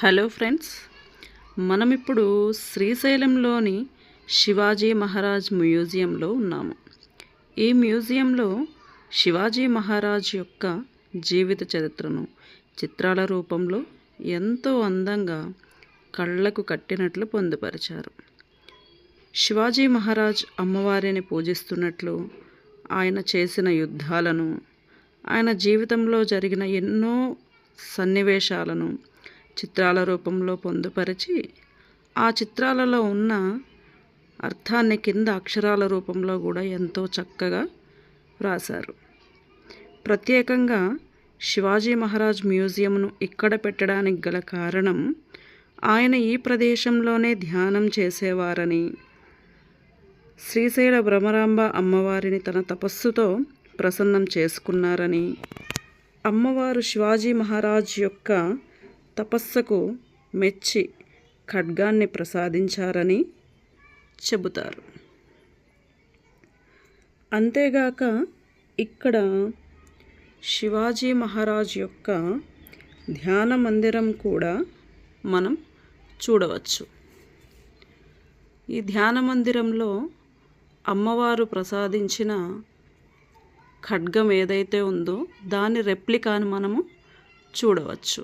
Hello friends, మనం ఇప్పుడు శ్రీశైలంలోని శివాజీ మహారాజ్ మ్యూజియంలో ఉన్నాము. ఈ మ్యూజియంలో శివాజీ మహారాజ్ యొక్క జీవిత చరిత్రను చిత్రాల రూపంలో ఎంతో అందంగా కళ్ళకు కట్టినట్లు పొందుపరిచారు. శివాజీ మహారాజ్ అమ్మవారిని పూజిస్తున్నట్లు, ఆయన చేసిన యుద్ధాలను, ఆయన జీవితంలో జరిగిన ఎన్నో సన్నివేశాలను చిత్రాల రూపంలో పొందుపరిచి, ఆ చిత్రాలలో ఉన్న అర్థాన్ని కింద అక్షరాల రూపంలో కూడా ఎంతో చక్కగా వ్రాశారు. ప్రత్యేకంగా శివాజీ మహారాజ్ మ్యూజియంను ఇక్కడ పెట్టడానికి గల కారణం, ఆయన ఈ ప్రదేశంలోనే ధ్యానం చేసేవారని, శ్రీశైల భ్రమరాంబ అమ్మవారిని తన తపస్సుతో ప్రసన్నం చేసుకున్నారని, అమ్మవారు శివాజీ మహారాజ్ యొక్క తపస్సుకు మెచ్చి ఖడ్గాన్ని ప్రసాదించారని చెబుతారు. అంతేగాక ఇక్కడ శివాజీ మహారాజ్ యొక్క ధ్యాన మందిరం కూడా మనం చూడవచ్చు. ఈ ధ్యాన మందిరంలో అమ్మవారు ప్రసాదించిన ఖడ్గం ఏదైతే ఉందో దాని రెప్లికాను మనము చూడవచ్చు.